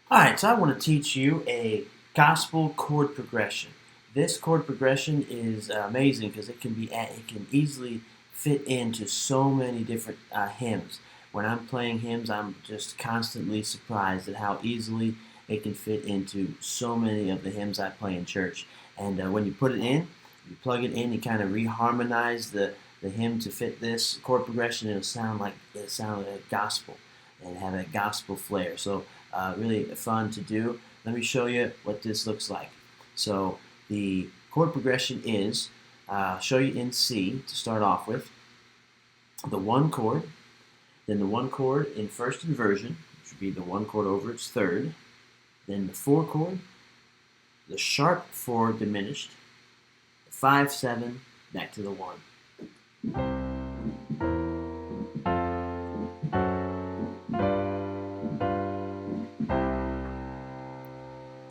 Alright, so I want to teach you a gospel chord progression. This chord progression is amazing because it can easily fit into so many different hymns. When I'm playing hymns, I'm just constantly surprised at how easily it can fit into so many of the hymns I play in church. And when you put it in, you plug it in, you kind of reharmonize the hymn to fit this chord progression. It'll sound like gospel and have a gospel flair. So really fun to do. Let me show you what this looks like. So the chord progression is, show you in C to start off with, the one chord, then the one chord in first inversion, which would be the one chord over its third, then the four chord, the sharp four diminished, the 5/7, back to the one.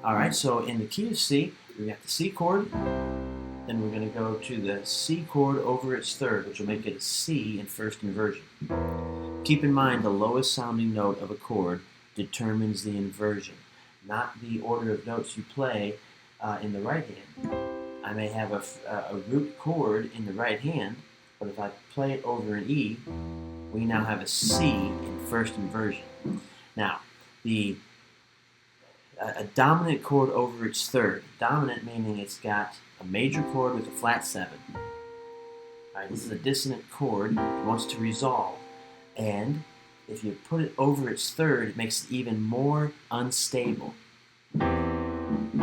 Alright, so in the key of C, we got the C chord, then we're going to go to the C chord over its third, which will make it a C in first inversion. Keep in mind the lowest sounding note of a chord determines the inversion, not the order of notes you play in the right hand. I may have a root chord in the right hand, but if I play it over an E, we now have a C in first inversion. Now, a dominant chord over its third. Dominant meaning it's got a major chord with a flat 7. Right, this is a dissonant chord. It wants to resolve. And if you put it over its third, it makes it even more unstable. And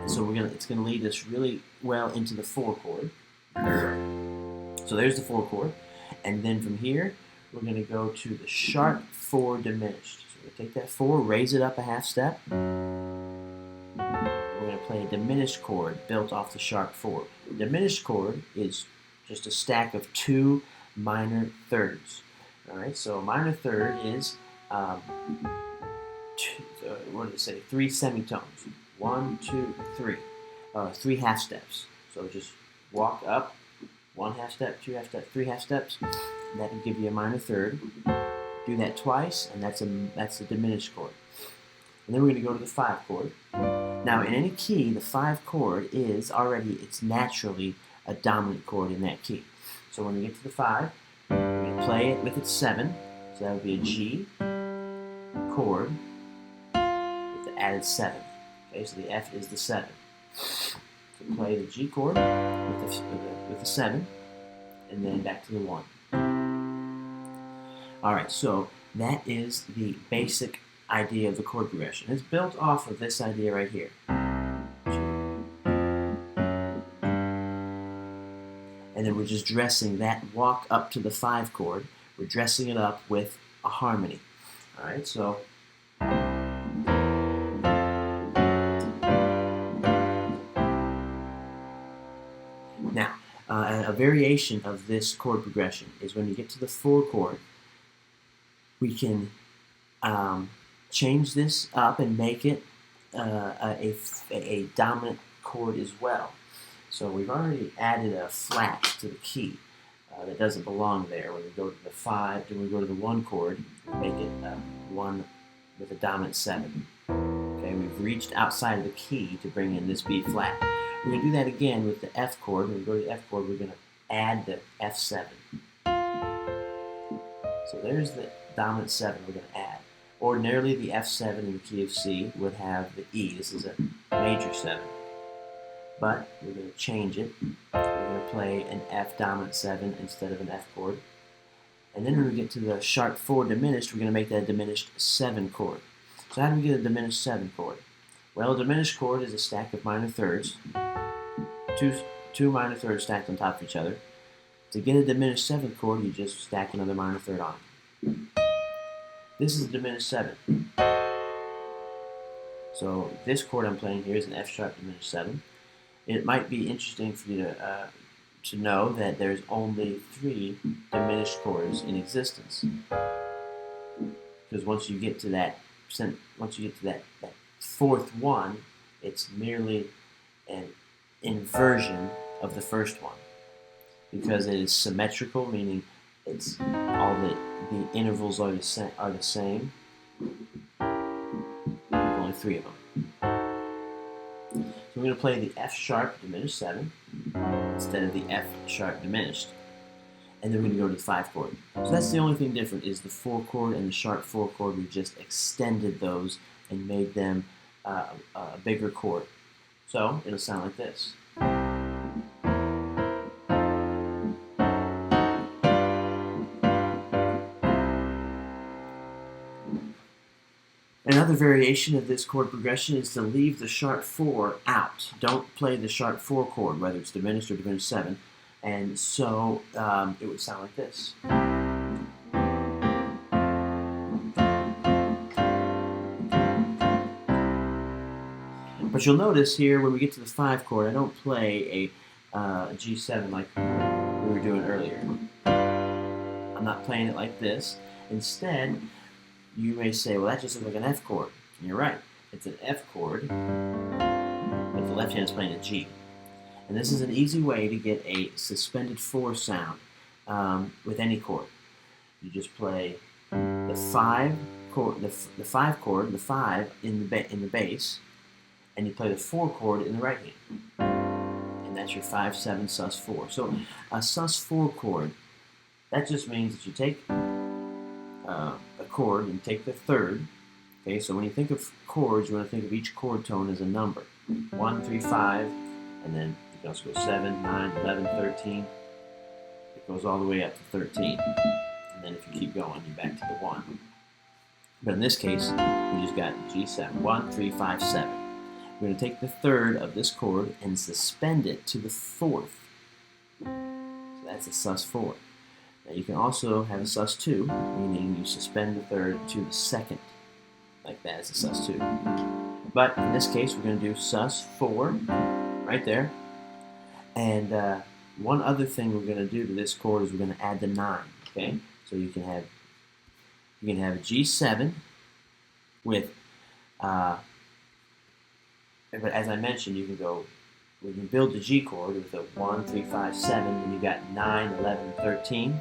so it's going to lead us really well into the 4 chord. So there's the 4 chord. And then from here, we're going to go to the sharp 4 diminished. So we're going to take that 4, raise it up a half step. We're going to play a diminished chord built off the sharp 4. The diminished chord is just a stack of 2 minor thirds. All right, so a minor third is, what did it say? 3 semitones. 1, 2, 3. 3 half steps. So just walk up, 1 half step, 2 half steps, 3 half steps. And that will give you a minor third. Do that twice, and that's a diminished chord. And then we're going to go to the 5 chord. Now, in any key, the 5 chord it's naturally a dominant chord in that key. So when we get to the 5, we're going to play it with its 7. So that would be a G chord with the added 7. Okay, so the F is the 7. So play the G chord with the 7, and then back to the 1. Alright, so that is the basic idea of the chord progression. It's built off of this idea right here. And then we're just dressing that walk up to the 5 chord. We're dressing it up with a harmony. Alright, so now, a variation of this chord progression is when you get to the 4 chord, we can change this up and make it a dominant chord as well. So we've already added a flat to the key that doesn't belong there. When we go to the 5, then we go to the 1 chord, make it 1 with a dominant 7. Okay, we've reached outside of the key to bring in this B flat. We're going to do that again with the F chord. When we go to the F chord, we're going to add the F7. So there's the dominant 7 we're going to add. Ordinarily, the F7 in the key of C would have the E. This is a major 7. But we're going to change it. We're going to play an F dominant 7 instead of an F chord. And then when we get to the sharp 4 diminished, we're going to make that a diminished 7 chord. So how do we get a diminished 7 chord? Well, a diminished chord is a stack of minor thirds. Two minor thirds stacked on top of each other. To get a diminished 7 chord, you just stack another minor third on. This is a diminished 7. So this chord I'm playing here is an F sharp diminished 7. It might be interesting for you to know that there's only 3 diminished chords in existence. Because once you get to that 4th one, it's merely an inversion of the first one. Because it is symmetrical, meaning it's all the intervals are the same. three of them. So we're going to play the F sharp diminished 7 instead of the F sharp diminished. And then we're going to go to the 5 chord. So that's the only thing different is the 4 chord and the sharp 4 chord. We just extended those and made them a bigger chord. So it'll sound like this. Another variation of this chord progression is to leave the sharp 4 out. Don't play the sharp 4 chord, whether it's diminished or diminished 7. And so it would sound like this. But you'll notice here when we get to the 5 chord, I don't play a G7 like we were doing earlier. I'm not playing it like this. Instead, you may say, well, that just looks like an F chord. And you're right. It's an F chord, but the left hand is playing a G. And this is an easy way to get a suspended 4 sound with any chord. You just play the 5 chord, the 5 chord, the 5 in the bass, and you play the 4 chord in the right hand. And that's your 5/7 sus4. So a sus4 chord, that just means that you take a chord and take the third. Okay, so when you think of chords, you want to think of each chord tone as a number. 1, 3, 5, and then you can also go 7, 9, 11, 13. It goes all the way up to 13. And then if you keep going, you're back to the 1. But in this case, we just got G7. 1, 3, 5, 7. We're going to take the third of this chord and suspend it to the 4th. So that's a sus4. Now you can also have a sus2, meaning you suspend the third to the 2nd. Like that is a sus2. But in this case, we're going to do sus4 right there. And one other thing we're going to do to this chord is we're going to add the 9. Okay, so you can have a G7 with, but as I mentioned, you can go. We can build the G chord with a 1, 3, 5, 7, and you got 9, 11, and 13.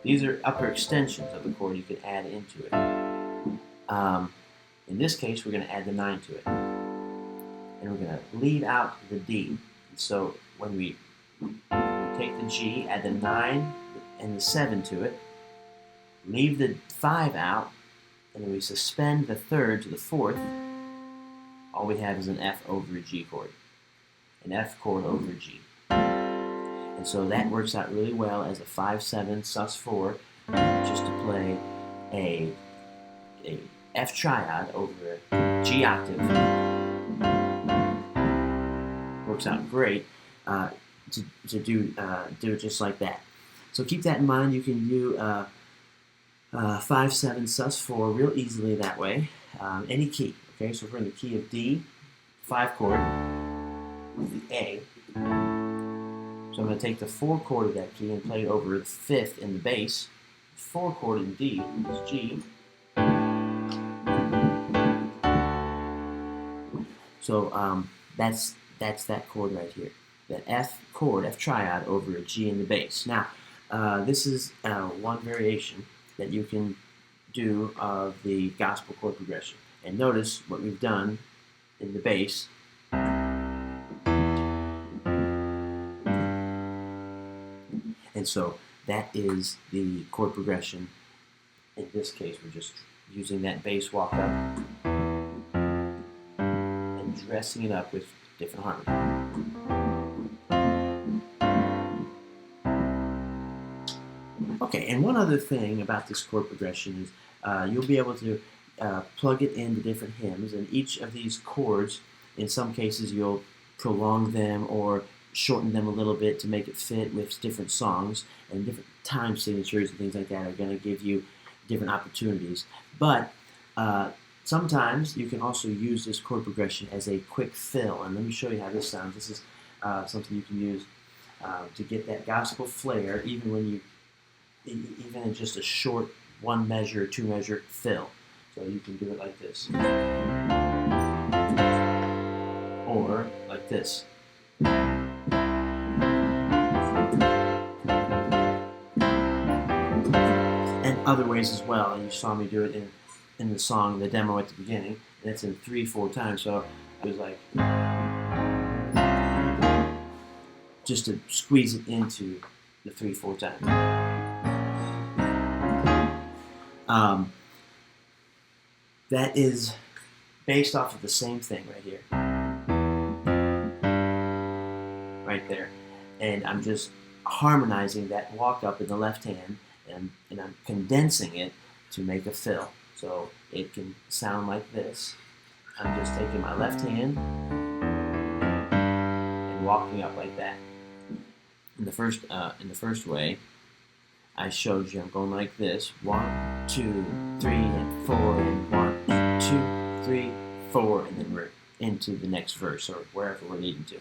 These are upper extensions of the chord you can add into it. In this case, we're going to add the 9 to it. And we're going to leave out the D. So when we take the G, add the 9 and the 7 to it, leave the 5 out, and then we suspend the third to the 4th, all we have is an F over a G chord. An F chord over a G. And so that works out really well as a 5/7 sus4, just to play a F triad over a G octave. Works out great to do it just like that. So keep that in mind. You can do 5/7 sus4 real easily that way. Any key. Okay, so if we're in the key of D, 5 chord with the A. So I'm going to take the 4 chord of that key and play it over the 5th in the bass. 4 chord in D is G. So that's that chord right here. That F chord, F triad over a G in the bass. Now, this is one variation that you can do of the gospel chord progression. And notice what we've done in the bass. And so that is the chord progression. In this case, we're just using that bass walk up and dressing it up with different harmony. Okay, and one other thing about this chord progression is you'll be able to plug it into different hymns, and each of these chords, in some cases, you'll prolong them or shorten them a little bit to make it fit with different songs, and different time signatures and things like that are going to give you different opportunities. But sometimes you can also use this chord progression as a quick fill, and let me show you how this sounds. This is something you can use to get that gospel flair, even in just a short 1 measure, 2 measure fill. So you can do it like this, or like this. And other ways as well. And you saw me do it in the song, the demo at the beginning. and it's in 3/4 time. So it was like just to squeeze it into the 3/4 time. That is based off of the same thing right here, right there, and I'm just harmonizing that walk up in the left hand, and I'm condensing it to make a fill, so it can sound like this. I'm just taking my left hand and walking up like that. In the first way, I showed you I'm going like this: 1, 2, 3, and 4, and 1, 2, 3, 4, and then we're into the next verse or wherever we're needing to.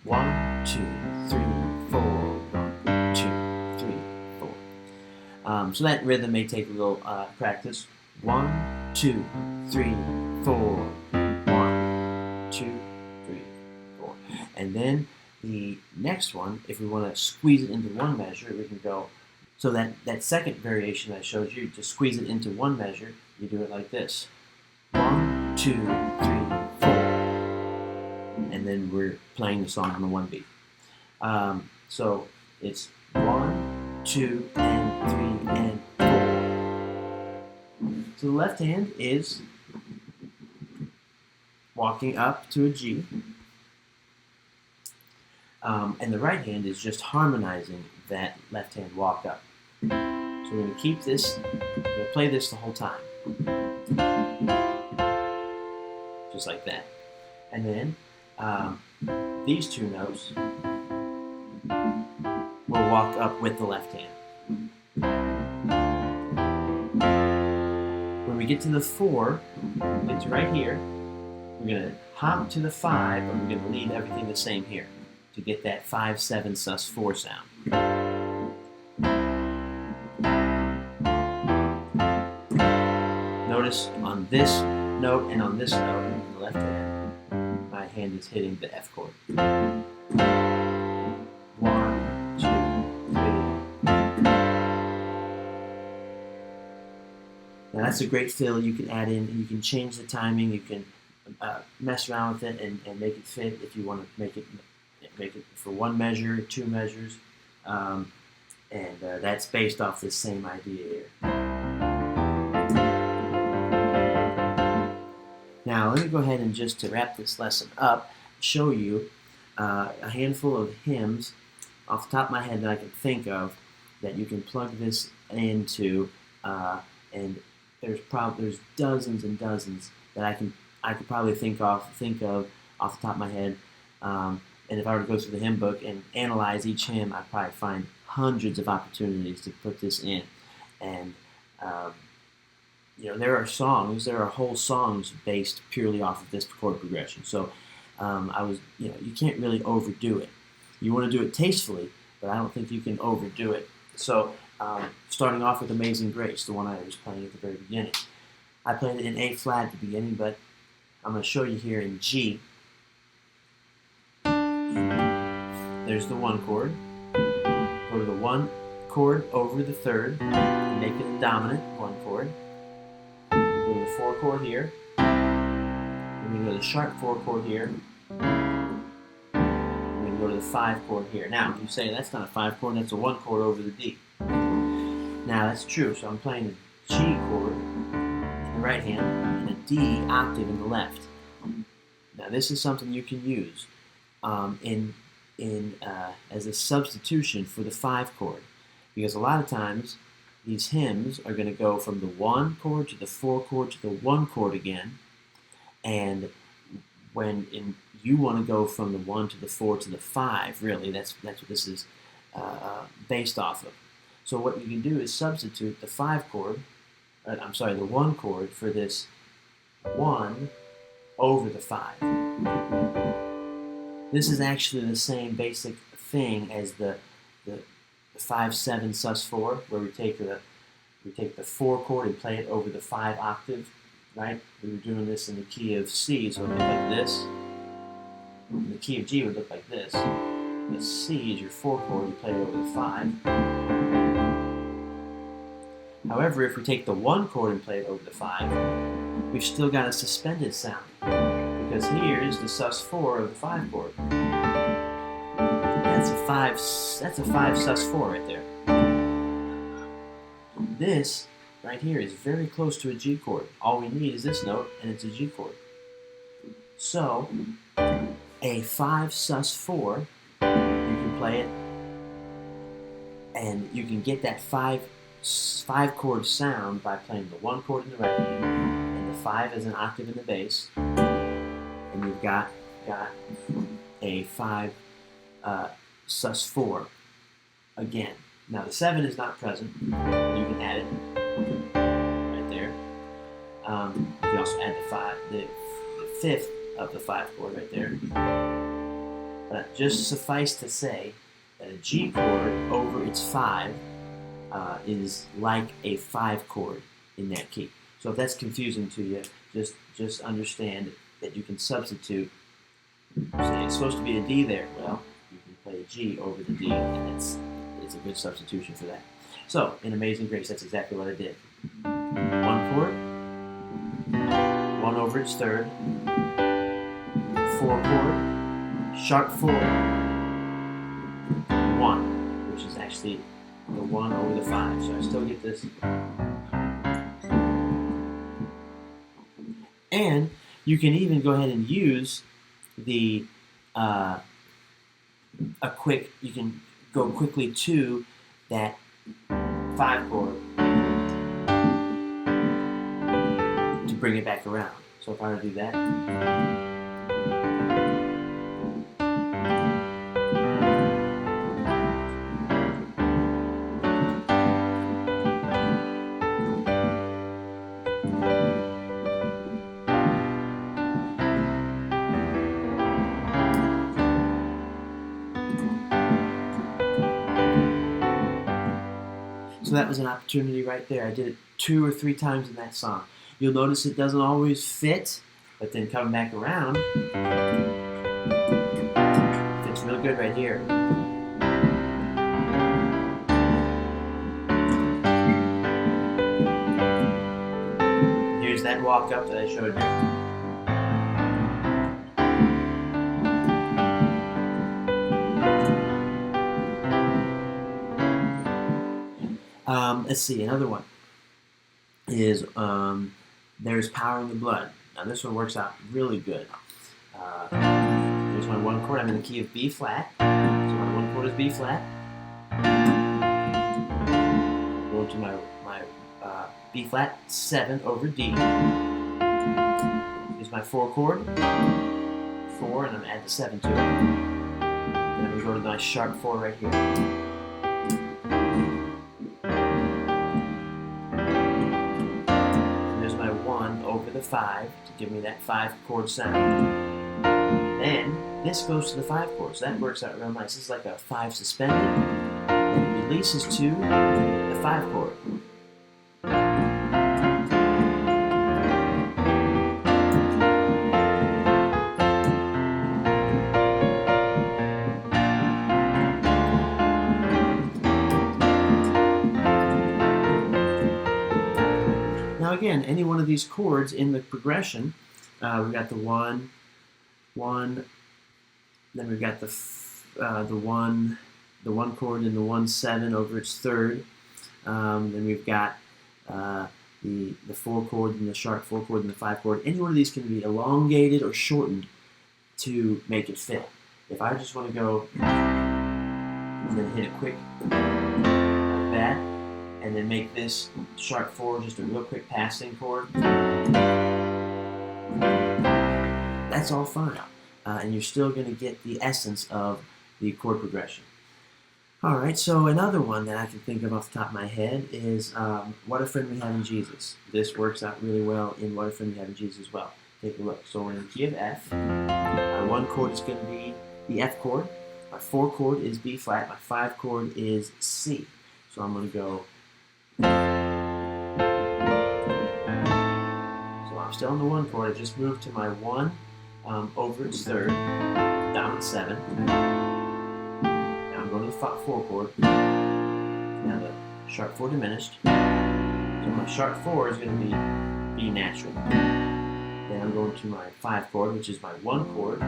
1, 2, 3, 4, 1, 2, 3, 4. So that rhythm may take a little practice. 1, 2, 3, 4, 1, 2, 3, 4, and then the next one, if we want to squeeze it into one measure, we can go. So that second variation I showed you, to squeeze it into one measure, you do it like this: 1, 2, 3, 4, and then we're playing the song on the one beat. So it's 1, 2, and 3, and 4. So the left hand is walking up to a G, and the right hand is just harmonizing that left hand walk up. So we're going to keep this, we're going to play this the whole time. Just like that. And then these two notes will walk up with the left hand. When we get to the 4, get to right here, we're going to hop to the 5, and we're going to leave everything the same here to get that 5, 7, sus 4 sound. Notice on this note and on this note in the left hand, my hand is hitting the F chord. 1, 2, 3. Now that's a great fill you can add in. You can change the timing. You can mess around with it and make it fit if you want to make it for one measure, 2 measures, and that's based off this same idea here. Now let me go ahead and just to wrap this lesson up, show you a handful of hymns off the top of my head that I can think of that you can plug this into, and there's dozens and dozens that I could probably think of off the top of my head. And if I were to go through the hymn book and analyze each hymn, I'd probably find hundreds of opportunities to put this in. And there are whole songs based purely off of this chord progression. So you can't really overdo it. You want to do it tastefully, but I don't think you can overdo it. So starting off with Amazing Grace, the one I was playing at the very beginning. I played it in A flat at the beginning, but I'm going to show you here in G. There's the 1 chord. Go to the 1 chord over the 3rd, make it a dominant 1 chord. Go to the 4 chord here. Then we go to the sharp 4 chord here. And we go to the 5 chord here. Now, if you say that's not a 5 chord, that's a 1 chord over the D. Now, that's true. So I'm playing a G chord in the right hand and a D octave in the left. Now, this is something you can use as a substitution for the 5 chord, because a lot of times these hymns are going to go from the 1 chord to the 4 chord to the 1 chord again, and when you want to go from the 1 to the 4 to the 5, really, that's what this is based off of. So what you can do is substitute the 5 chord, the 1 chord for this 1 over the 5. This is actually the same basic thing as the 5, 7, sus 4, where we take the 4 chord and play it over the 5 octave, right? We were doing this in the key of C, so it would look like this. In the key of G, it would look like this. The C is your 4 chord, you play it over the 5. However, if we take the 1 chord and play it over the 5, we've still got a suspended sound, because here is the sus4 of the 5 chord. That's a 5 sus4 right there. This right here is very close to a G chord. All we need is this note, and it's a G chord. So, a 5 sus4, you can play it, and you can get that 5 chord sound by playing the 1 chord in the right hand, and the 5 as an octave in the bass, and you've got a 5 sus4 again. Now the 7 is not present. You can add it right there. You can also add the 5th of the 5 chord right there. But just suffice to say that a G chord over its 5 is like a 5 chord in that key. So if that's confusing to you, just understand that you can substitute. Say it's supposed to be a D there. Well, you can play a G over the D, and it's a good substitution for that. So in Amazing Grace, that's exactly what I did. 1 chord, 1 over its 3rd, 4 chord, sharp 4, 1, which is actually the 1 over the 5. So I still get this. And you can even go ahead and use the you can go quickly to that 5 chord to bring it back around. So if I were to do that, so that was an opportunity right there. I did it 2 or 3 times in that song. You'll notice it doesn't always fit, but then coming back around, fits real good right here. Here's that walk up that I showed you. Let's see, another one is There's Power in the Blood. Now this one works out really good. There's my 1 chord. I'm in the key of B flat. So my 1 chord is B flat. Go to my B flat 7 over D. Here's my 4 chord. 4, and I'm going to add the 7 to it. And then we go to my sharp 4 right here. Over the 5 to give me that 5 chord sound. Then this goes to the 5 chord, so that works out real nice. This is like a 5 suspended, and it releases to the 5 chord. Now again, any one of these chords in the progression, we've got the 1, 1, then we've got the 1 chord and the 1 7 over its 3rd. Then we've got the 4 chord and the sharp 4 chord and the 5 chord. Any one of these can be elongated or shortened to make it fit. If I just want to go and then hit it quick like that, and then make this sharp 4 just a real quick passing chord, that's all fine. And you're still going to get the essence of the chord progression. Alright, so another one that I can think of off the top of my head is What a Friend We Have in Jesus. This works out really well in What a Friend We Have in Jesus as well. Take a look. So we're in the key of F. My 1 chord is going to be the F chord. My 4 chord is B flat. My 5 chord is C. So I'm going to go. So I'm still on the 1 chord. I just moved to my 1 over its 3rd, down at 7. Now I'm going to the 4 chord. Now the sharp 4 diminished. So my sharp 4 is going to be B natural. Then I'm going to my 5 chord, which is my 1 chord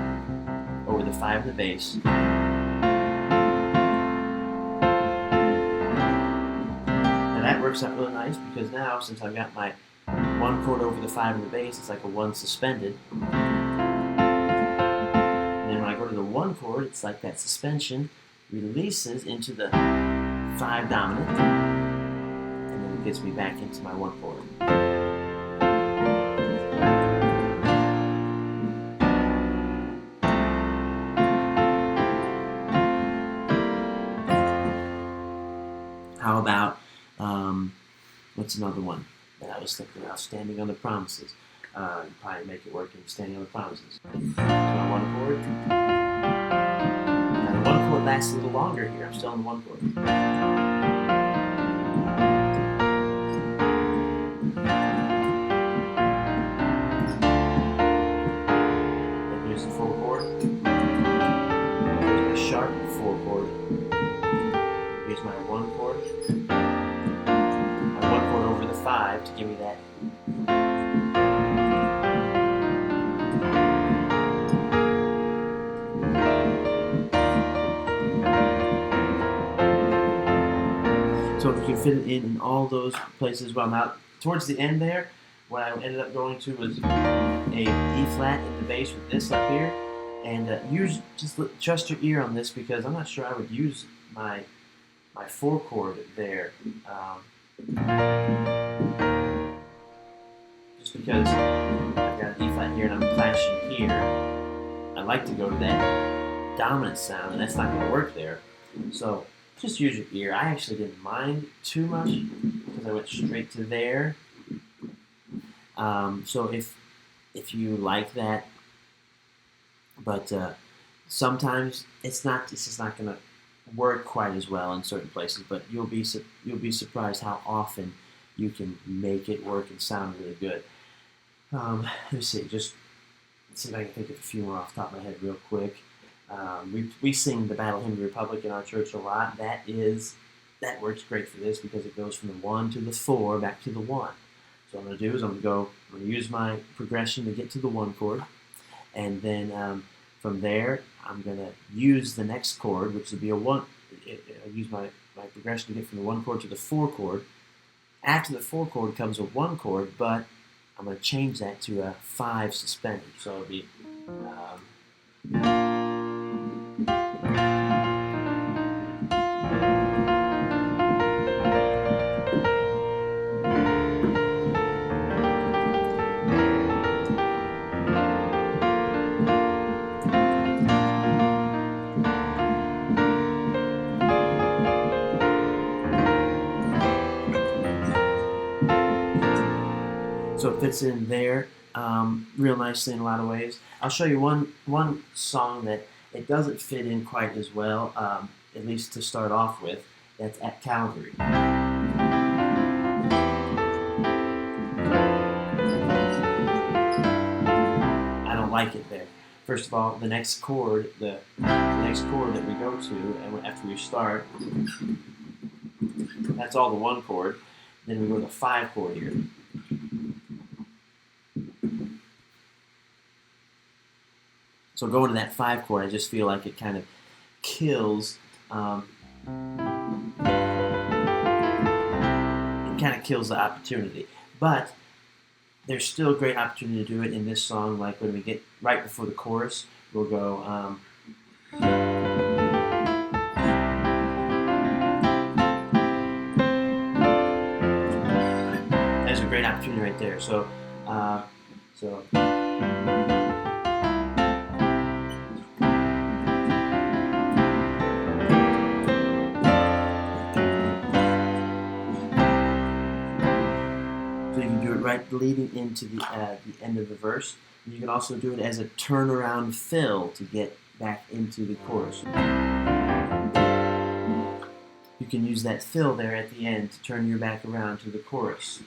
over the 5 in the bass. Now that works out really nice because now, since I've got my 1 chord over the 5 in the bass, it's like a 1 suspended. And then when I go to the 1 chord, it's like that suspension releases into the 5 dominant, and then it gets me back into my 1 chord. How about, what's another one that I was thinking about? Standing on the Promises. You probably make it work in Standing on the Promises. So my 1 chord. Now the 1 chord lasts a little longer here. I'm still on the 1 chord. Then here's the 4 chord. Here's my sharp 4 chord. Here's my 1 chord. My 1 chord over the 5 to give me that. So you can fit it in all those places well. Now, towards the end there, what I ended up going to was a E flat in the bass with this up here. And trust your ear on this because I'm not sure I would use my 4 chord there. Just because I've got an E flat here and I'm clashing here, I like to go to that dominant sound, and that's not going to work there. So just use your ear. I actually didn't mind too much because I went straight to there. So if you like that, but sometimes it's just not going to work quite as well in certain places. But you'll be surprised how often you can make it work and sound really good. Let me see. Just see if I can think of a few more off the top of my head real quick. We sing the Battle Hymn of the Republic in our church a lot. That works great for this because it goes from the 1 to the 4 back to the 1. So what I'm going to do is I'm going to use my progression to get to the 1 chord, and then from there I'm going to use the next chord, which would be a 1. I use my progression to get from the 1 chord to the 4 chord. After the 4 chord comes a 1 chord, but I'm going to change that to a 5 suspended. So it'll be so it fits in there real nicely in a lot of ways. I'll show you one song that it doesn't fit in quite as well, at least to start off with. That's At Calvary. I don't like it there. First of all, the next chord that we go to, and after we start, that's all the 1 chord. Then we go to the 5 chord here. So going to that 5 chord, I just feel like it kind of kills. It kind of kills the opportunity, but there's still great opportunity to do it in this song. Like when we get right before the chorus, we'll go. There's a great opportunity right there. So. So you can do it right leading into the end of the verse. And you can also do it as a turnaround fill to get back into the chorus. You can use that fill there at the end to turn your back around to the chorus.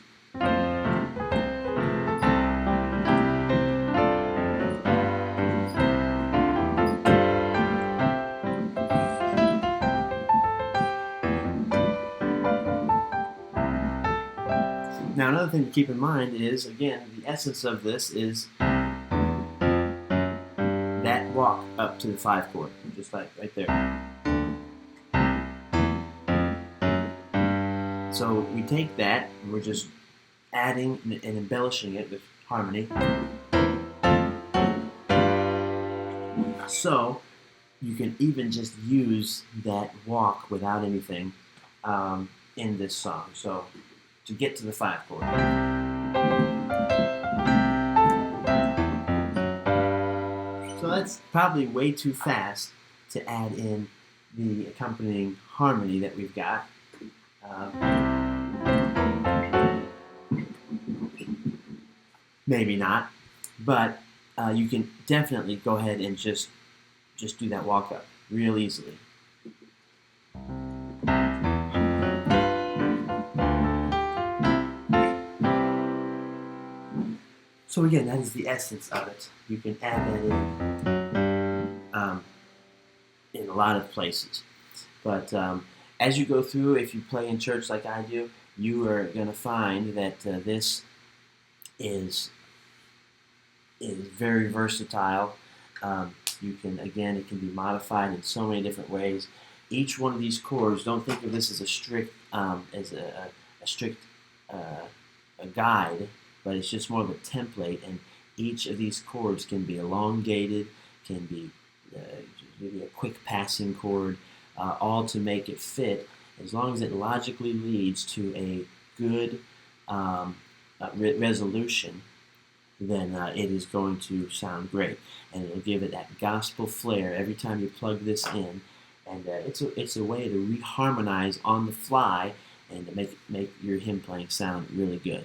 Now, another thing to keep in mind is, again, the essence of this is that walk up to the 5 chord, just like right there. So we take that, and we're just adding and embellishing it with harmony. So you can even just use that walk without anything in this song. So to get to the 5 chord. So that's probably way too fast to add in the accompanying harmony that we've got. Maybe not, but you can definitely go ahead and just do that walk up real easily. So again, that is the essence of it. You can add that in a lot of places. But as you go through, if you play in church like I do, you are going to find that this is very versatile. You can, again, it can be modified in so many different ways. Each one of these chords, don't think of this as a strict a guide, but it's just more of a template, and each of these chords can be elongated, can be maybe a quick passing chord, all to make it fit, as long as it logically leads to a good resolution, then it is going to sound great, and it'll give it that gospel flair every time you plug this in, and it's a way to reharmonize on the fly and to make your hymn playing sound really good.